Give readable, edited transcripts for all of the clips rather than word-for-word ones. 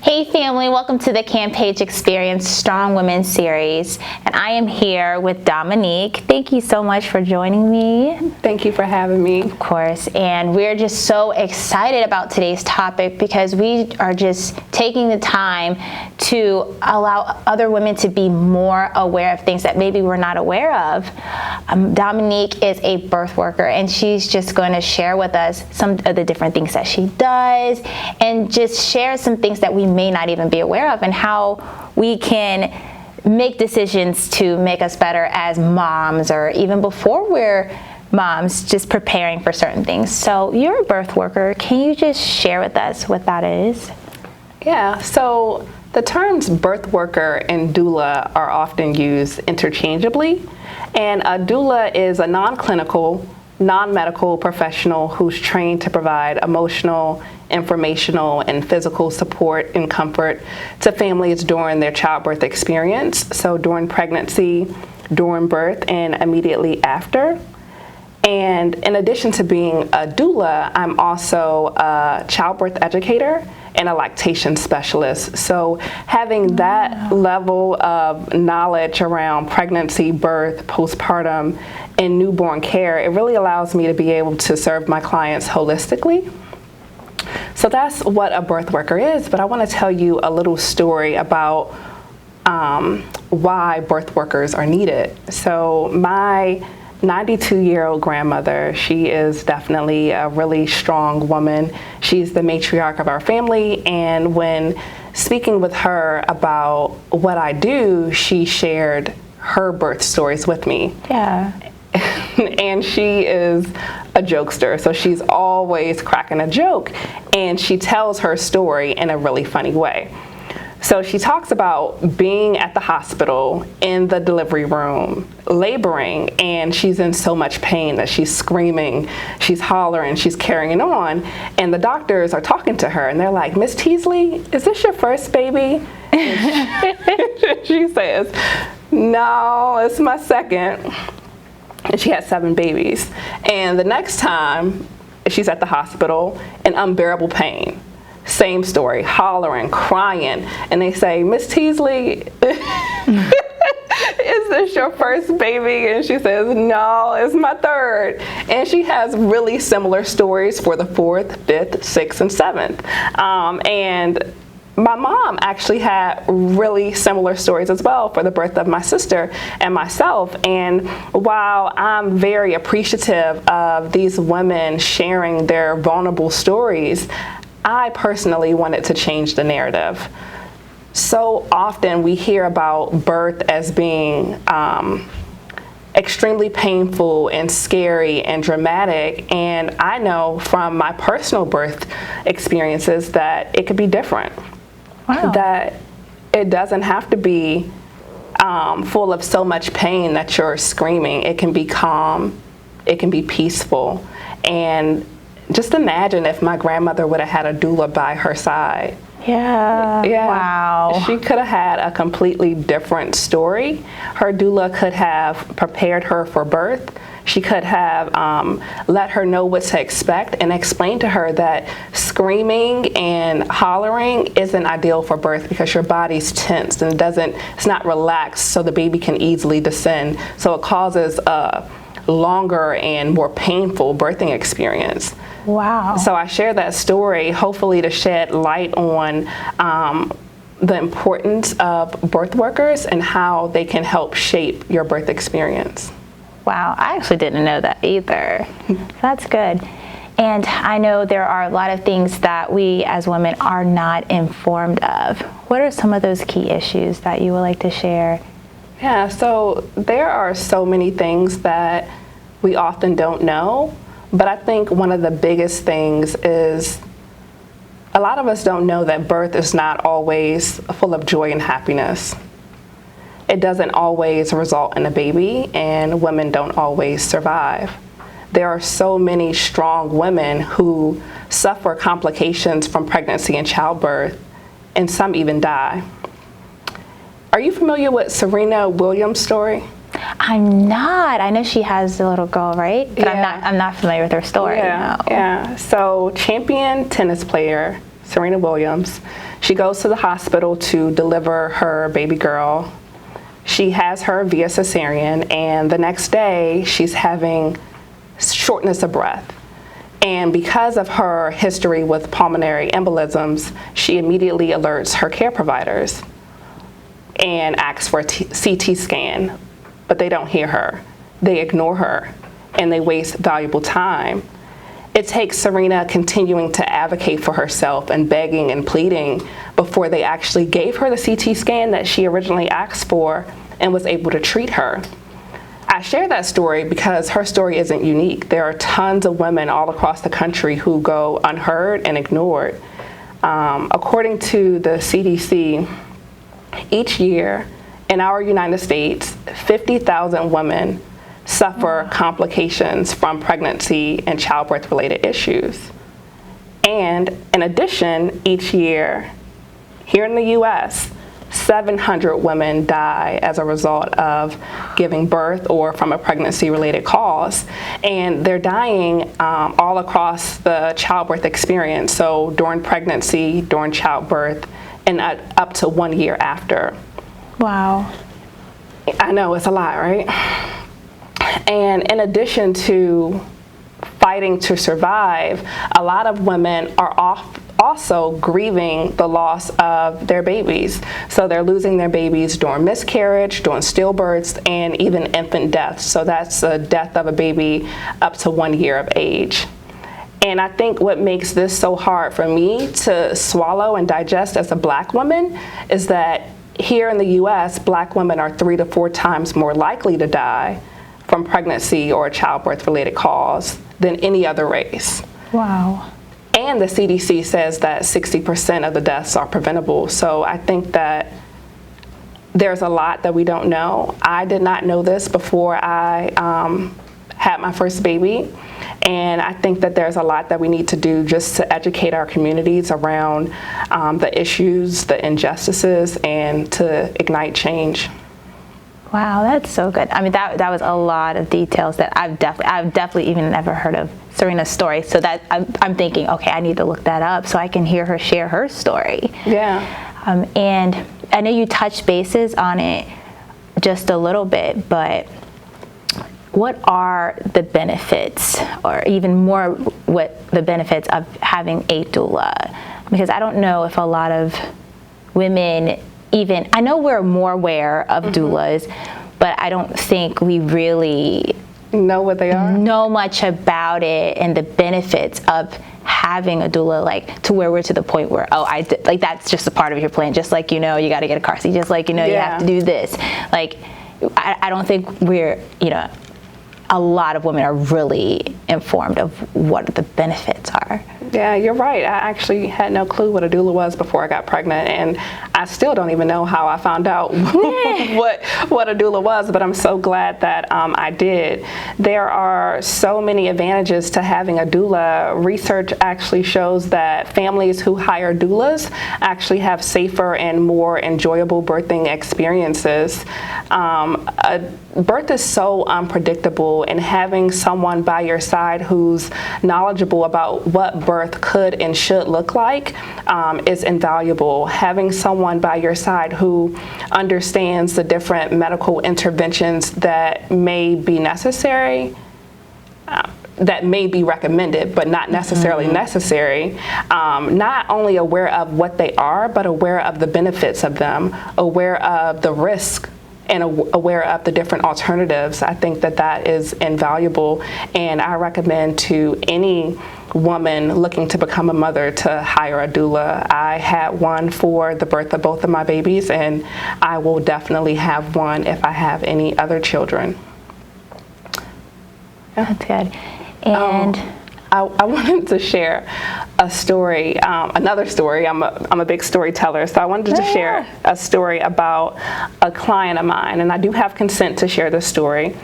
Hey family, welcome to the Campage Experience Strong Women series, and I am here with Dominique. Thank you so much for joining me. Thank you for having me. Of course, and we're just so excited about today's topic because we are just taking the time to allow other women to be more aware of things that maybe we're not aware of. Dominique is a birth worker, and she's just going to share with us some of the different things that she does and just share some things that we may not even be aware of and how we can make decisions to make us better as moms, or even before we're moms, just preparing for certain things. So you're a birth worker. Can you just share with us what that is? Yeah, so the terms birth worker and doula are often used interchangeably, and a doula is a non-clinical, non-medical professional who's trained to provide emotional, informational, and physical support and comfort to families during their childbirth experience, so during pregnancy, during birth, and immediately after. And in addition to being a doula, I'm also a childbirth educator and a lactation specialist. So having that level of knowledge around pregnancy, birth, postpartum, and newborn care, it really allows me to be able to serve my clients holistically. So that's what a birth worker is, but I want to tell you a little story about why birth workers are needed. So my 92-year-old grandmother, she is definitely a really strong woman. She's the matriarch of our family, and when speaking with her about what I do, she shared her birth stories with me. Yeah. And she is a jokester, so she's always cracking a joke, and she tells her story in a really funny way. So she talks about being at the hospital in the delivery room, laboring, and she's in so much pain that she's screaming, she's hollering, she's carrying on, and the doctors are talking to her, and they're like, "Miss Teasley, is this your first baby?" She says, "No, it's my second." And she had 7 babies. And the next time she's at the hospital in unbearable pain, same story, hollering, crying, and they say, "Miss Teasley, is this your first baby?" And she says, "No, it's my third." And she has really similar stories for the 4th, 5th, 6th, and 7th. And my mom actually had really similar stories as well for the birth of my sister and myself. And while I'm very appreciative of these women sharing their vulnerable stories, I personally wanted to change the narrative. So often we hear about birth as being extremely painful and scary and dramatic, and I know from my personal birth experiences that it could be different. Wow. That it doesn't have to be full of so much pain that you're screaming. It can be calm, it can be peaceful. And just imagine if my grandmother would have had a doula by her side. Yeah. Wow. She could have had a completely different story. Her doula could have prepared her for birth. She could have let her know what to expect and explain to her that screaming and hollering isn't ideal for birth because your body's tensed and it's not relaxed, so the baby can easily descend. So it causes a longer and more painful birthing experience. Wow. So I share that story hopefully to shed light on the importance of birth workers and how they can help shape your birth experience. Wow, I actually didn't know that either. That's good. And I know there are a lot of things that we as women are not informed of. What are some of those key issues that you would like to share? Yeah, so there are so many things that we often don't know, but I think one of the biggest things is a lot of us don't know that birth is not always full of joy and happiness. It doesn't always result in a baby, and women don't always survive. There are so many strong women who suffer complications from pregnancy and childbirth, and some even die. Are you familiar with Serena Williams' story? I'm not. I know she has a little girl, right? But yeah. I'm not familiar with her story. Yeah, no. yeah. So champion tennis player Serena Williams. She goes to the hospital to deliver her baby girl. She has her via cesarean, and the next day she's having shortness of breath. And because of her history with pulmonary embolisms, she immediately alerts her care providers and asks for a CT scan, but they don't hear her. They ignore her, and they waste valuable time. It takes Serena continuing to advocate for herself and begging and pleading before they actually gave her the CT scan that she originally asked for and was able to treat her. I share that story because her story isn't unique. There are tons of women all across the country who go unheard and ignored. According to the CDC, each year in our United States, 50,000 women suffer complications from pregnancy and childbirth-related issues. And in addition, each year, here in the US, 700 women die as a result of giving birth or from a pregnancy-related cause. And they're dying all across the childbirth experience, so during pregnancy, during childbirth, and up to 1 year after. Wow. I know, it's a lot, right? And in addition to fighting to survive, a lot of women are also grieving the loss of their babies. So they're losing their babies during miscarriage, during stillbirths, and even infant deaths. So that's the death of a baby up to 1 year of age. And I think what makes this so hard for me to swallow and digest as a Black woman is that here in the US, Black women are 3 to 4 times more likely to die from pregnancy or a childbirth-related cause than any other race. Wow. And the CDC says that 60% of the deaths are preventable. So I think that there's a lot that we don't know. I did not know this before I had my first baby. And I think that there's a lot that we need to do just to educate our communities around the issues, the injustices, and to ignite change. Wow, that's so good. I mean, that was a lot of details that I've definitely even never heard of Serena's story. So that I'm thinking, okay, I need to look that up so I can hear her share her story. Yeah. And I know you touched bases on it just a little bit, but what are the benefits, or even more, what the benefits of having a doula? Because I don't know if a lot of women even, I know we're more aware of doulas, but I don't think we really know what they are, know much about it and the benefits of having a doula, like to where we're to the point where, like that's just a part of your plan. Just like, you got to get a car seat, just like, you have to do this. Like, I don't think we're, a lot of women are really informed of what the benefits are. Yeah, you're right. I actually had no clue what a doula was before I got pregnant, and I still don't even know how I found out what a doula was, but I'm so glad that I did. There are so many advantages to having a doula. Research actually shows that families who hire doulas actually have safer and more enjoyable birthing experiences. Birth is so unpredictable, and having someone by your side who's knowledgeable about what birth could and should look like is invaluable. Having someone by your side who understands the different medical interventions that may be necessary, that may be recommended, but not necessarily necessary, not only aware of what they are, but aware of the benefits of them, aware of the risk, and aware of the different alternatives. I think that is invaluable, and I recommend to any woman looking to become a mother to hire a doula. I had one for the birth of both of my babies, and I will definitely have one if I have any other children. That's good. And I wanted to share a story, another story. I'm a big storyteller, so I wanted to share a story about a client of mine, and I do have consent to share this story.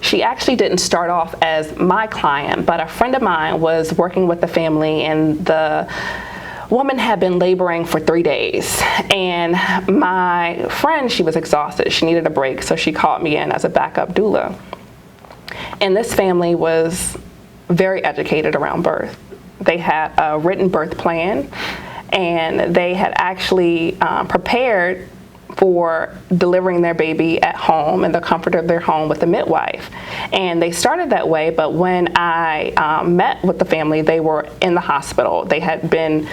She actually didn't start off as my client, but a friend of mine was working with the family, and the woman had been laboring for 3 days, and my friend, she was exhausted. She needed a break, so she called me in as a backup doula. And this family was very educated around birth. They had a written birth plan, and they had actually prepared for delivering their baby at home in the comfort of their home with a midwife. And they started that way, but when I met with the family, they were in the hospital. They had been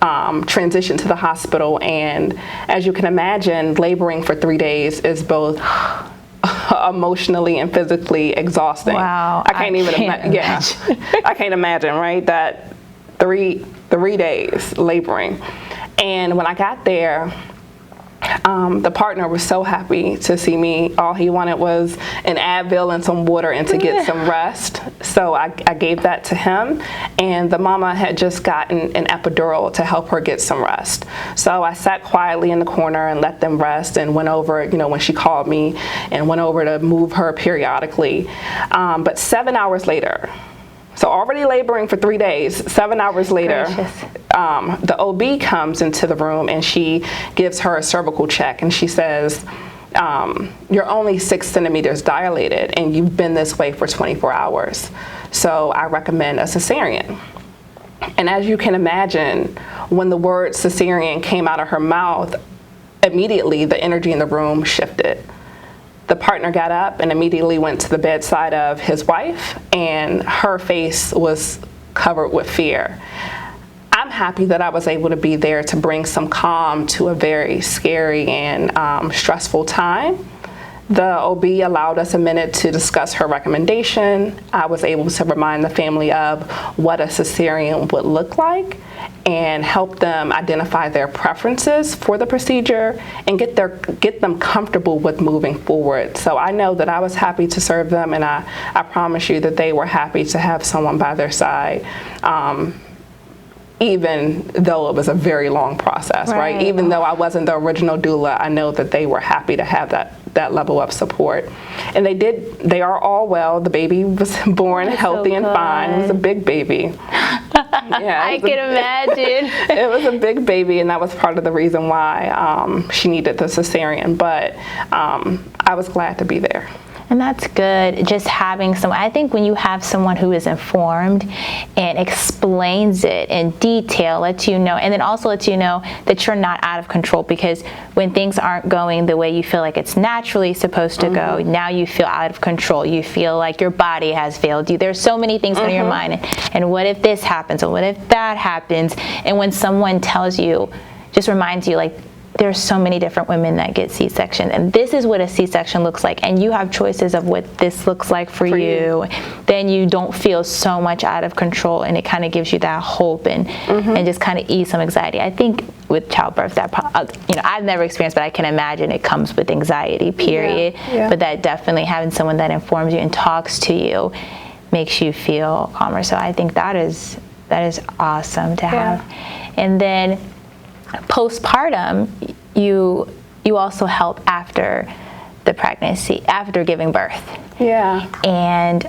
transitioned to the hospital, and as you can imagine, laboring for 3 days is both emotionally and physically exhausting. Wow, I can't imagine. Yeah, I can't imagine, right? That three days laboring. And when I got there, the partner was so happy to see me. All he wanted was an Advil and some water and to get some rest. So I gave that to him, and the mama had just gotten an epidural to help her get some rest. So I sat quietly in the corner and let them rest, and went over, when she called me, and went over to move her periodically. But 7 hours later, so already laboring for 3 days, 7 hours later, the OB comes into the room, and she gives her a cervical check, and she says, you're only 6 centimeters dilated, and you've been this way for 24 hours. So I recommend a cesarean. And as you can imagine, when the word cesarean came out of her mouth, immediately the energy in the room shifted. The partner got up and immediately went to the bedside of his wife, and her face was covered with fear. I'm happy that I was able to be there to bring some calm to a very scary and stressful time. The OB allowed us a minute to discuss her recommendation. I was able to remind the family of what a cesarean would look like and help them identify their preferences for the procedure and get them comfortable with moving forward. So I know that I was happy to serve them, and I promise you that they were happy to have someone by their side. Even though it was a very long process, right? Even though I wasn't the original doula, I know that they were happy to have that level of support. And they are all well. The baby was born healthy and fine. It was a big baby. Yeah, I can imagine. It was a big baby, and that was part of the reason why she needed the cesarean. But I was glad to be there. And that's good, just having someone. I think when you have someone who is informed and explains it in detail, lets you know, and then also lets you know that you're not out of control, because when things aren't going the way you feel like it's naturally supposed to go, now you feel out of control. You feel like your body has failed you. There's so many things on your mind. And what if this happens? And what if that happens? And when someone tells you, just reminds you, like, there's so many different women that get C-section, and this is what a C-section looks like, and you have choices of what this looks like for you. Then you don't feel so much out of control, and it kind of gives you that hope and just kind of ease some anxiety. I think with childbirth, that I've never experienced, but I can imagine it comes with anxiety, period. Yeah. But that definitely, having someone that informs you and talks to you makes you feel calmer. So I think that is awesome to have. And then postpartum, you also help after the pregnancy, after giving birth. Yeah. And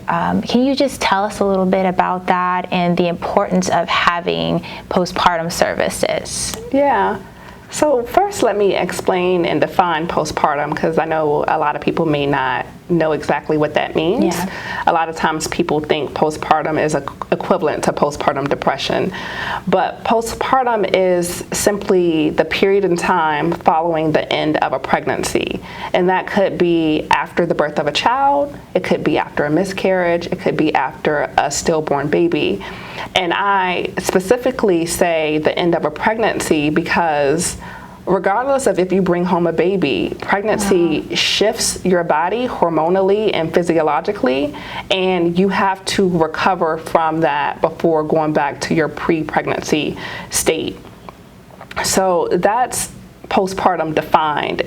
can you just tell us a little bit about that and the importance of having postpartum services? Yeah. So first, let me explain and define postpartum, because I know a lot of people may not know exactly what that means. Yeah. A lot of times people think postpartum is equivalent to postpartum depression, but postpartum is simply the period in time following the end of a pregnancy. And that could be after the birth of a child, it could be after a miscarriage, it could be after a stillborn baby. And I specifically say the end of a pregnancy because regardless of if you bring home a baby, pregnancy shifts your body hormonally and physiologically, and you have to recover from that before going back to your pre-pregnancy state. So that's postpartum defined,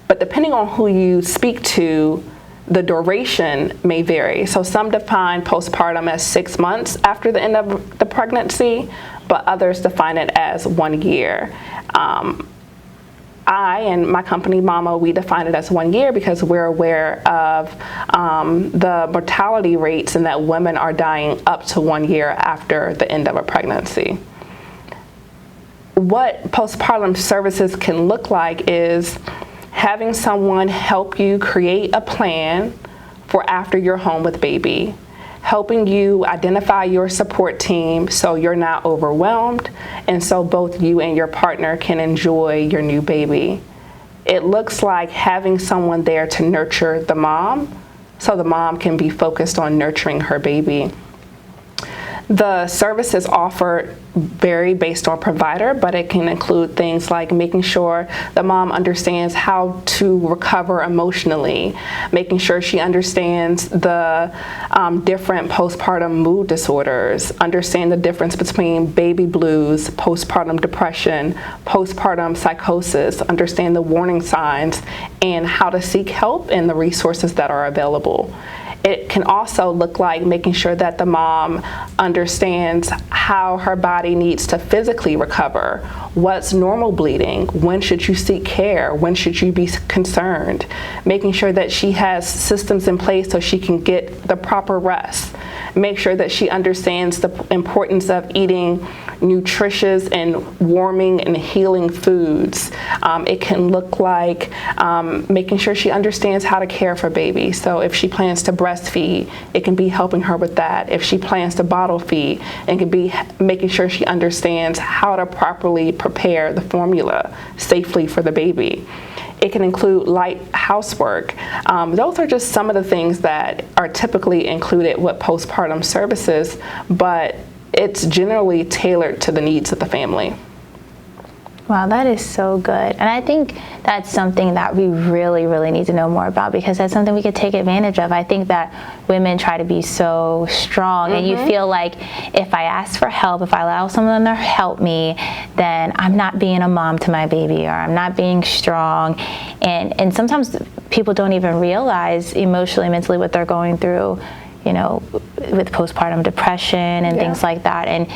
but depending on who you speak to, the duration may vary. So some define postpartum as 6 months after the end of the pregnancy, but others define it as 1 year. I and my company, M.A.M.A, we define it as 1 year because we're aware of the mortality rates and that women are dying up to 1 year after the end of a pregnancy. What postpartum services can look like is having someone help you create a plan for after you're home with baby, helping you identify your support team so you're not overwhelmed and so both you and your partner can enjoy your new baby. It looks like having someone there to nurture the mom so the mom can be focused on nurturing her baby. The services offered vary based on provider, but it can include things like making sure the mom understands how to recover emotionally, making sure she understands the different postpartum mood disorders, understand the difference between baby blues, postpartum depression, postpartum psychosis, understand the warning signs, and how to seek help and the resources that are available. It can also look like making sure that the mom understands how her body needs to physically recover. What's normal bleeding? When should you seek care? When should you be concerned? Making sure that she has systems in place so she can get the proper rest. Make sure that she understands the importance of eating nutritious and warming and healing foods. It can look like making sure she understands how to care for baby. So if she plans to breastfeed, it can be helping her with that. If she plans to bottle feed, it can be making sure she understands how to properly prepare the formula safely for the baby. It can include light housework. Those are just some of the things that are typically included with postpartum services, but it's generally tailored to the needs of the family. Wow, that is so good. And I think that's something that we really, really need to know more about, because that's something we could take advantage of. I think that women try to be so strong, and you feel like if I ask for help, if I allow someone to help me, then I'm not being a mom to my baby, or I'm not being strong. And sometimes people don't even realize emotionally, mentally what they're going through, you know, with postpartum depression and things like that. And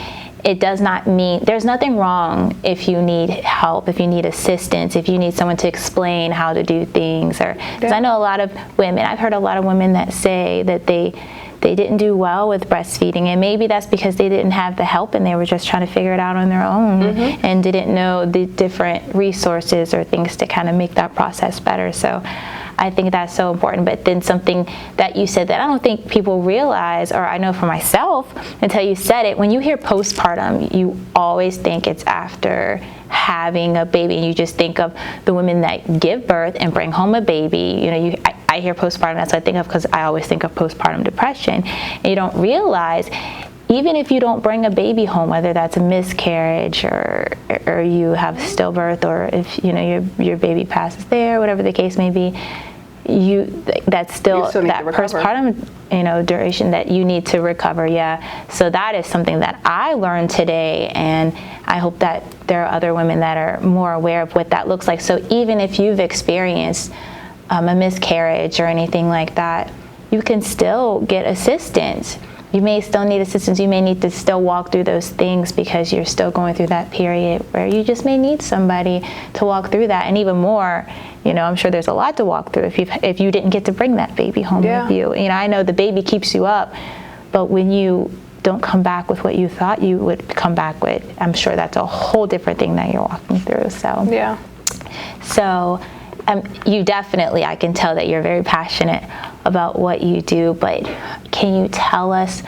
it does not mean, there's nothing wrong if you need help, if you need assistance, if you need someone to explain how to do things. Or, because I know a lot of women, I've heard a lot of women that say that they didn't do well with breastfeeding, and maybe that's because they didn't have the help and they were just trying to figure it out on their own and didn't know the different resources or things to kind of make that process better. So I think that's so important. But then something that you said that I don't think people realize, or I know for myself until you said it, when you hear postpartum, you always think it's after having a baby, and you just think of the women that give birth and bring home a baby. You know, I hear postpartum, that's what I think of, because I always think of postpartum depression. And you don't realize, even if you don't bring a baby home, whether that's a miscarriage or you have stillbirth, or if you know your baby passes there, whatever the case may be, that's still that postpartum duration that you need to recover. So that is something that I learned today, and I hope that there are other women that are more aware of what that looks like. So even if you've experienced a miscarriage or anything like that, you can still get assistance. You may still need assistance. You may need to still walk through those things because you're still going through that period where you just may need somebody to walk through that. And even more, I'm sure there's a lot to walk through if you didn't get to bring that baby home with you. I know the baby keeps you up, but when you don't come back with what you thought you would come back with, I'm sure that's a whole different thing that you're walking through. So you definitely, I can tell that you're very passionate about what you do, but can you tell us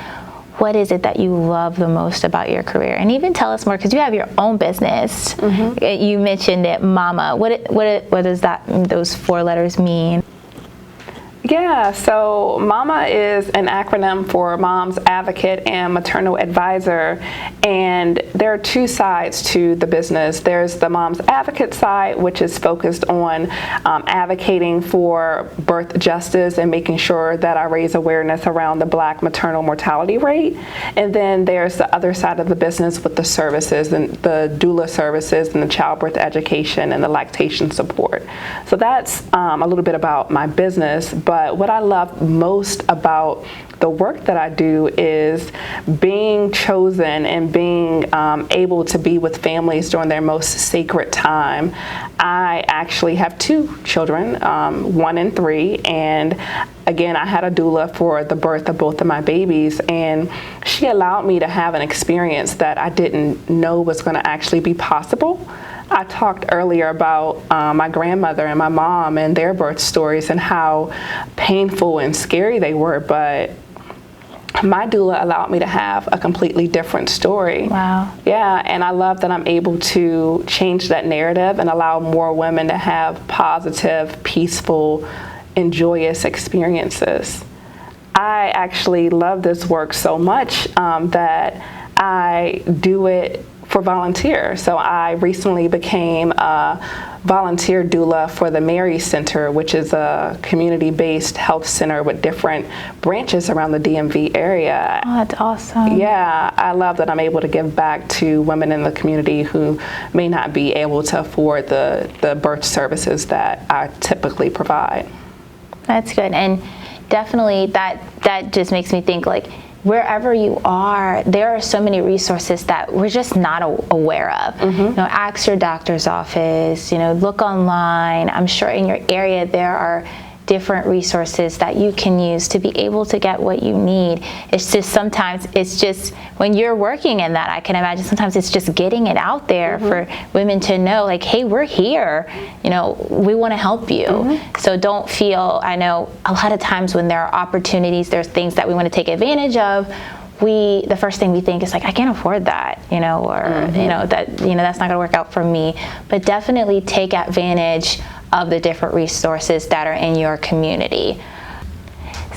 what is it that you love the most about your career? And even tell us more, because you have your own business. You mentioned it, M.A.M.A. What does those 4 letters mean? So M.A.M.A is an acronym for Mom's Advocate and Maternal Advisor, and there are 2 sides to the business. There's the Mom's Advocate side, which is focused on advocating for birth justice and making sure that I raise awareness around the Black maternal mortality rate. And then there's the other side of the business with the services, and the doula services and the childbirth education and the lactation support. So that's a little bit about my business. But what I love most about the work that I do is being chosen and being able to be with families during their most sacred time. I actually have 2 children, 1 and 3, and again, I had a doula for the birth of both of my babies, and she allowed me to have an experience that I didn't know was going to actually be possible. I talked earlier about my grandmother and my mom and their birth stories and how painful and scary they were, but my doula allowed me to have a completely different story. Wow. Yeah, and I love that I'm able to change that narrative and allow more women to have positive, peaceful, and joyous experiences. I actually love this work so much that I do it for volunteer. So I recently became a volunteer doula for the M.A.M.A Center, which is a community-based health center with different branches around the DMV area. Oh, that's awesome. Yeah, I love that I'm able to give back to women in the community who may not be able to afford the birth services that I typically provide. That's good. And definitely that just makes me think, like, wherever you are, there are so many resources that we're just not aware of. Mm-hmm. You know, ask your doctor's office, you know, look online. I'm sure in your area there are different resources that you can use to be able to get what you need. It's just sometimes it's just when you're working in that, I can imagine sometimes it's just getting it out there for women to know, like, hey, we're here, you know, we want to help you. So don't feel, I know a lot of times when there are opportunities, there's things that we want to take advantage of, the first thing we think is like, I can't afford that, you know, or you know, that's not going to work out for me. But definitely take advantage of the different resources that are in your community.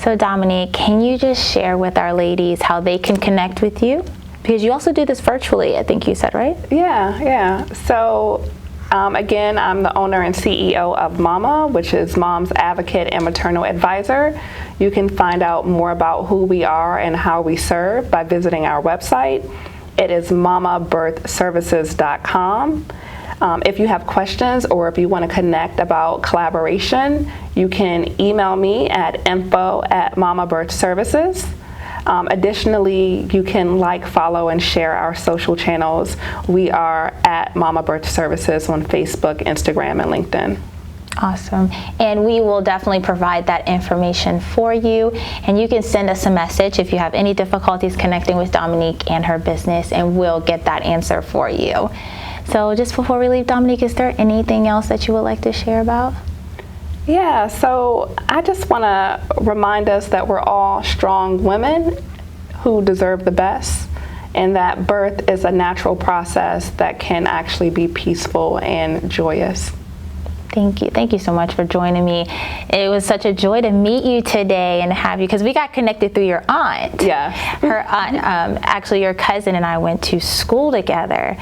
So Dominique, can you just share with our ladies how they can connect with you? Because you also do this virtually, I think you said, right? Yeah. So again, I'm the owner and CEO of M.A.M.A, which is Mom's Advocate and Maternal Advisor. You can find out more about who we are and how we serve by visiting our website. It is mamabirthservices.com. If you have questions or if you want to connect about collaboration, you can email me at info@mamabirthservices. Additionally, you can like, follow, and share our social channels. We are at M.A.M.A Birth Services on Facebook, Instagram, and LinkedIn. Awesome. And we will definitely provide that information for you. And you can send us a message if you have any difficulties connecting with Dominique and her business, and we'll get that answer for you. So just before we leave, Dominique, is there anything else that you would like to share about? Yeah, so I just want to remind us that we're all strong women who deserve the best, and that birth is a natural process that can actually be peaceful and joyous. Thank you. Thank you so much for joining me. It was such a joy to meet you today and have you, because we got connected through your aunt. Yeah. Her aunt, actually your cousin and I went to school together.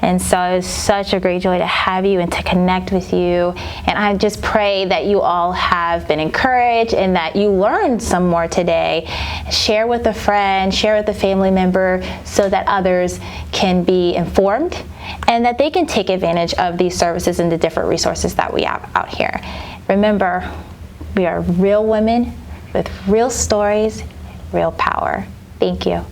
And so it was such a great joy to have you and to connect with you. And I just pray that you all have been encouraged and that you learned some more today. Share with a friend, share with a family member, so that others can be informed and that they can take advantage of these services and the different resources that we have out here. Remember, we are real women with real stories, real power. Thank you.